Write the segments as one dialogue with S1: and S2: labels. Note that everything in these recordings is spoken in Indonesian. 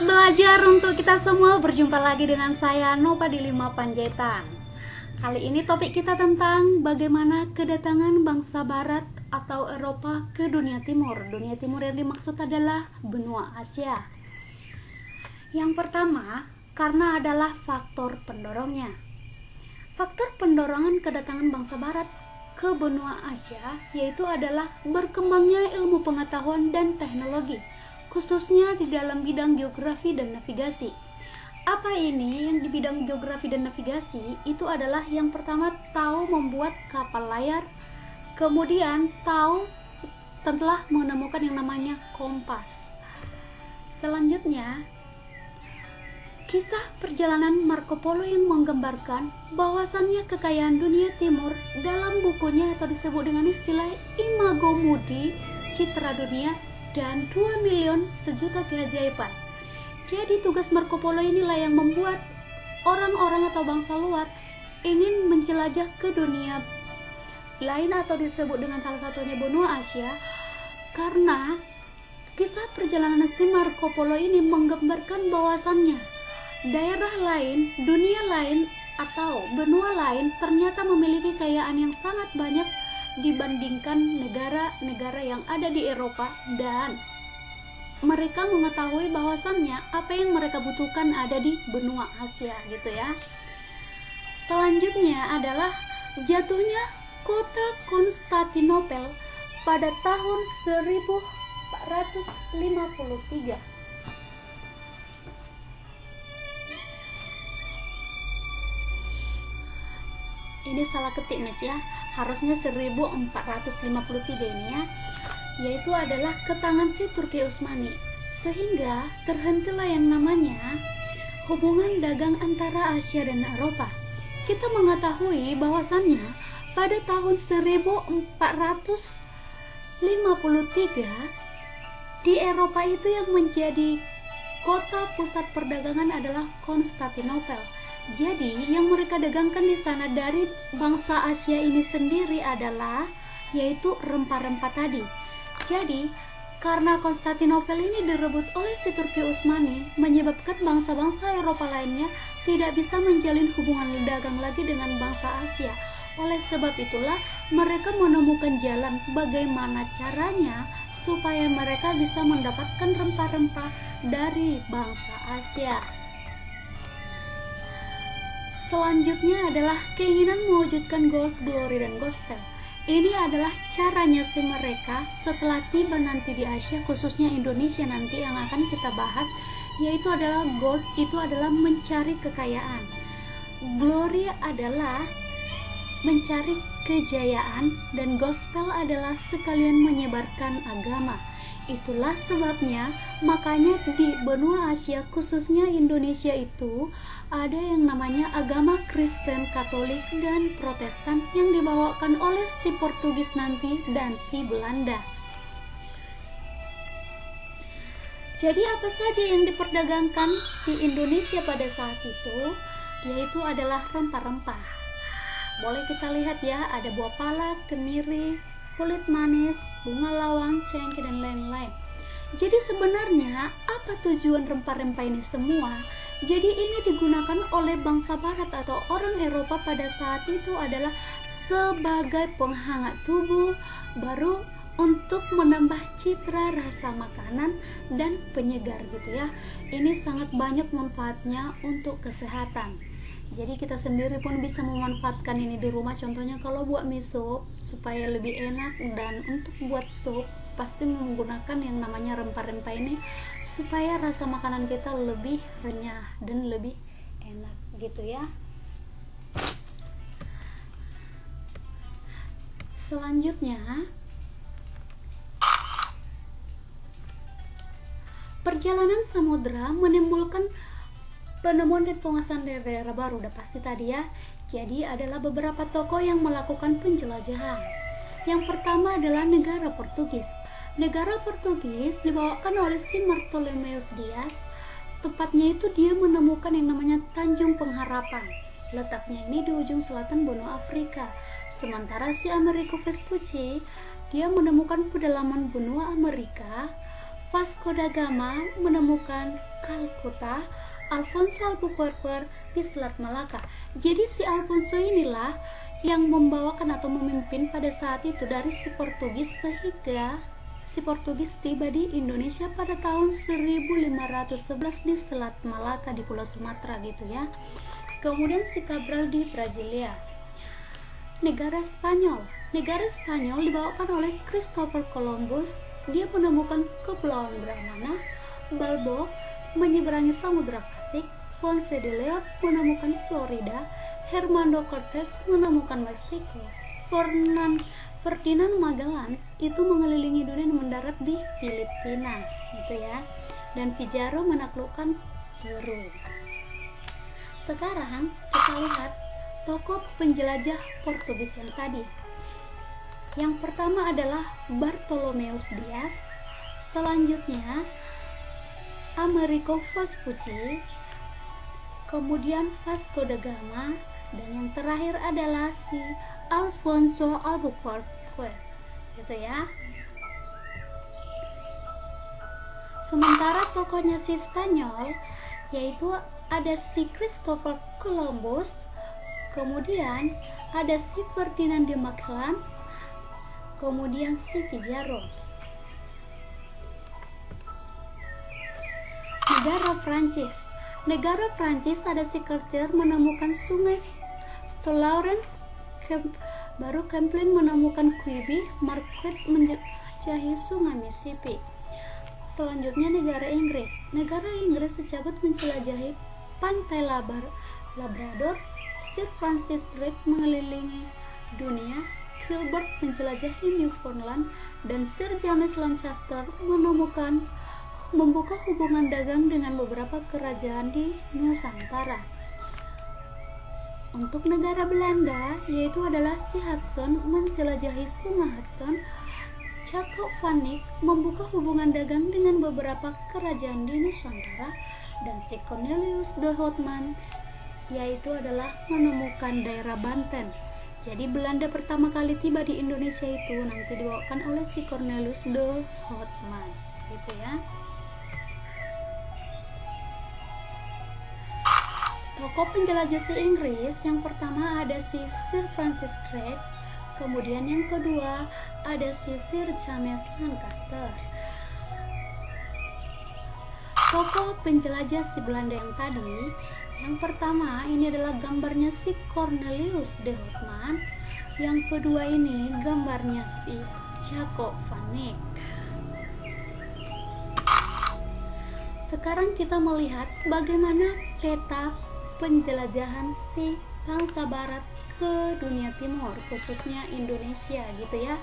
S1: Selamat belajar untuk kita semua. Berjumpa lagi dengan saya Nova di 5 Panjaitan. Kali ini topik kita tentang bagaimana kedatangan bangsa barat atau Eropa ke dunia timur. Dunia timur yang dimaksud adalah benua Asia. Yang pertama, karena adalah faktor pendorongnya. Faktor pendorongan kedatangan bangsa barat ke benua Asia yaitu adalah berkembangnya ilmu pengetahuan dan teknologi, khususnya di dalam bidang geografi dan navigasi. Apa ini yang di bidang geografi dan navigasi? Itu adalah yang pertama tahu membuat kapal layar, kemudian tahu telah menemukan yang namanya kompas. Selanjutnya, kisah perjalanan Marco Polo yang menggambarkan bahwasannya kekayaan dunia timur dalam bukunya atau disebut dengan istilah Imago Mundi, Citra Dunia, dan 2 milion sejuta keajaiban. Jadi tugas Marco Polo inilah yang membuat orang-orang atau bangsa luar ingin menjelajah ke dunia lain atau disebut dengan salah satunya benua Asia, karena kisah perjalanan si Marco Polo ini menggambarkan bahwasannya daerah lain, dunia lain atau benua lain ternyata memiliki kekayaan yang sangat banyak dibandingkan negara-negara yang ada di Eropa, dan mereka mengetahui bahwasannya apa yang mereka butuhkan ada di benua Asia gitu ya. Selanjutnya adalah jatuhnya kota Konstantinopel pada tahun 1453. Ini salah ketik Miss ya, harusnya 1453 ini ya, yaitu adalah ke tangan si Turki Utsmani, sehingga terhentilah yang namanya hubungan dagang antara Asia dan Eropa. Kita mengetahui bahwasannya pada tahun 1453 di Eropa itu yang menjadi kota pusat perdagangan adalah Konstantinopel. Jadi yang mereka dagangkan di sana dari bangsa Asia ini sendiri adalah yaitu rempah-rempah tadi. Jadi karena Konstantinopel ini direbut oleh si Turki Utsmani, menyebabkan bangsa-bangsa Eropa lainnya tidak bisa menjalin hubungan dagang lagi dengan bangsa Asia. Oleh sebab itulah mereka menemukan jalan bagaimana caranya supaya mereka bisa mendapatkan rempah-rempah dari bangsa Asia. Selanjutnya adalah keinginan mewujudkan gold, glory, dan gospel. Ini adalah caranya si mereka setelah tiba nanti di Asia, khususnya Indonesia nanti yang akan kita bahas, yaitu adalah gold, itu adalah mencari kekayaan. Glory adalah mencari kejayaan, dan gospel adalah sekalian menyebarkan agama. Itulah sebabnya makanya di benua Asia khususnya Indonesia itu ada yang namanya agama Kristen, Katolik, dan Protestan yang dibawakan oleh si Portugis nanti dan si Belanda. Jadi apa saja yang diperdagangkan di Indonesia pada saat itu yaitu adalah rempah-rempah. Boleh kita lihat ya, ada buah pala, kemiri, kulit manis, bunga lawang, cengkeh, dan lain-lain. Jadi sebenarnya apa tujuan rempah-rempah ini semua? Jadi ini digunakan oleh bangsa barat atau orang Eropa pada saat itu adalah sebagai penghangat tubuh, baru untuk menambah citra rasa makanan dan penyegar gitu ya. Ini sangat banyak manfaatnya untuk kesehatan. Jadi kita sendiri pun bisa memanfaatkan ini di rumah. Contohnya kalau buat mie sup supaya lebih enak, dan untuk buat sup pasti menggunakan yang namanya rempah-rempah ini supaya rasa makanan kita lebih renyah dan lebih enak gitu ya. Selanjutnya, perjalanan samudra menimbulkan penemuan dan penguasaan daerah-daerah baru, udah pasti tadi ya. Jadi adalah beberapa tokoh yang melakukan penjelajahan. Yang pertama adalah negara Portugis. Negara Portugis dibawakan oleh si Bartolomeu Dias. Tepatnya itu dia menemukan yang namanya Tanjung Pengharapan. Letaknya ini di ujung selatan benua Afrika. Sementara si Amerigo Vespucci dia menemukan pedalaman benua Amerika Vasco da Gama menemukan Kalkuta, Alfonso Albuquerque di Selat Malaka. Jadi si Alfonso inilah yang membawakan atau memimpin pada saat itu dari si Portugis, sehingga si Portugis tiba di Indonesia pada tahun 1511 di Selat Malaka di Pulau Sumatera gitu ya. Kemudian si Cabral di Brasilia. Negara Spanyol dibawakan oleh Christopher Columbus. Dia menemukan Kepulauan Brahmana. Balbo menyeberangi Samudra Pasifik. Ponce de Leon menemukan Florida. Hernando Cortés menemukan Meksiko. Ferdinand Magellan itu mengelilingi dunia dan mendarat di Filipina gitu ya. Dan Pizarro menaklukkan Peru. Sekarang kita lihat tokoh penjelajah Portugis yang tadi. Yang pertama adalah Bartolomeus Dias, selanjutnya Amerigo Vespucci, kemudian Vasco da Gama, dan yang terakhir adalah si Alfonso Albuquerque gitu ya. Sementara tokohnya si Spanyol yaitu ada si Christopher Columbus, kemudian ada si Ferdinand de Magellan, kemudian si Pizarro. Negara Prancis ada si Cartier menemukan sungai St. Lawrence, baru Champlain menemukan Quebec, Marquette menjelajahi sungai Mississippi. Selanjutnya negara Inggris secabut menjelajahi pantai Labrador. Sir Francis Drake mengelilingi dunia. Gilbert menjelajahi Newfoundland, dan Sir James Lancaster membuka hubungan dagang dengan beberapa kerajaan di Nusantara. Untuk negara Belanda yaitu adalah si Hudson menjelajahi sungai Hudson. Jacob van Eyck membuka hubungan dagang dengan beberapa kerajaan di Nusantara, dan si Cornelius de Houtman yaitu adalah menemukan daerah Banten. Jadi Belanda pertama kali tiba di Indonesia itu nanti dibawakan oleh si Cornelius de Houtman gitu ya. Tokoh penjelajah si Inggris yang pertama ada si Sir Francis Drake, kemudian yang kedua ada si Sir James Lancaster. Tokoh penjelajah si Belanda yang tadi, yang pertama ini adalah gambarnya si Cornelius de Houtman, yang kedua ini gambarnya si Jacob van Eyck. Sekarang kita melihat bagaimana peta penjelajahan si bangsa barat ke dunia timur, khususnya Indonesia gitu ya.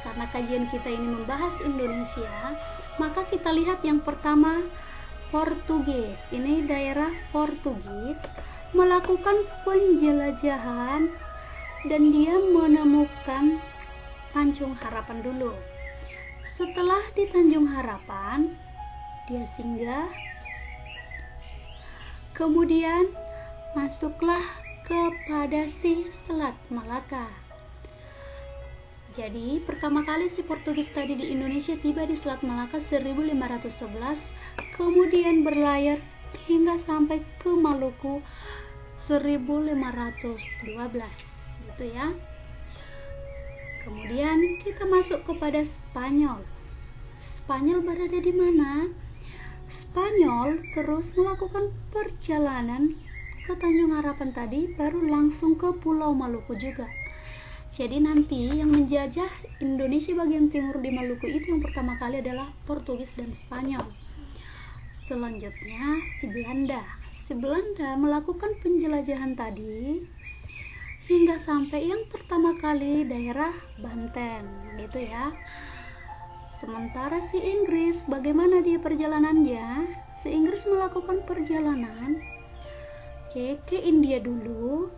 S1: Karena kajian kita ini membahas Indonesia, maka kita lihat yang pertama Portugis. Ini daerah Portugis melakukan penjelajahan dan dia menemukan Tanjung Harapan dulu. Setelah di Tanjung Harapan dia singgah, kemudian masuklah kepada si Selat Malaka. Jadi pertama kali si Portugis tadi di Indonesia tiba di Selat Malaka 1511, kemudian berlayar hingga sampai ke Maluku 1512 gitu ya. Kemudian kita masuk kepada Spanyol. Spanyol berada di mana? Spanyol terus melakukan perjalanan ke Tanjung Harapan tadi, baru langsung ke Pulau Maluku juga. Jadi nanti yang menjajah Indonesia bagian timur di Maluku itu yang pertama kali adalah Portugis dan Spanyol. Selanjutnya si Belanda. Si Belanda melakukan penjelajahan tadi hingga sampai yang pertama kali daerah Banten gitu ya. Sementara si Inggris, bagaimana dia perjalanannya? Si Inggris melakukan perjalanan ke India dulu.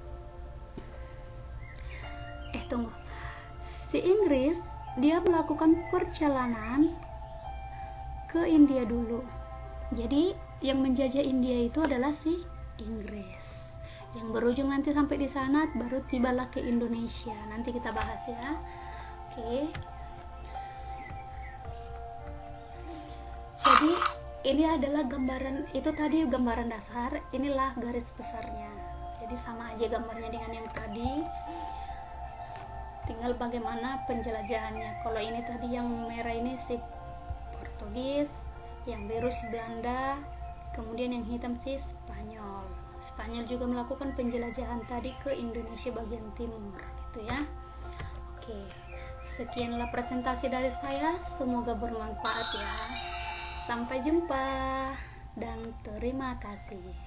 S1: Si Inggris dia melakukan perjalanan ke India dulu. Jadi yang menjajah India itu adalah si Inggris. Yang berujung nanti sampai di sana baru tibalah ke Indonesia. Nanti kita bahas ya. Oke. Jadi ini adalah gambaran, itu tadi gambaran dasar, inilah garis besarnya. Jadi sama aja gambarnya dengan yang tadi, tinggal bagaimana penjelajahannya. Kalau ini tadi yang merah ini si Portugis, yang biru si Belanda, kemudian yang hitam si Spanyol. Spanyol juga melakukan penjelajahan tadi ke Indonesia bagian timur gitu ya. Oke, sekianlah presentasi dari saya, semoga bermanfaat ya. Sampai jumpa dan terima kasih.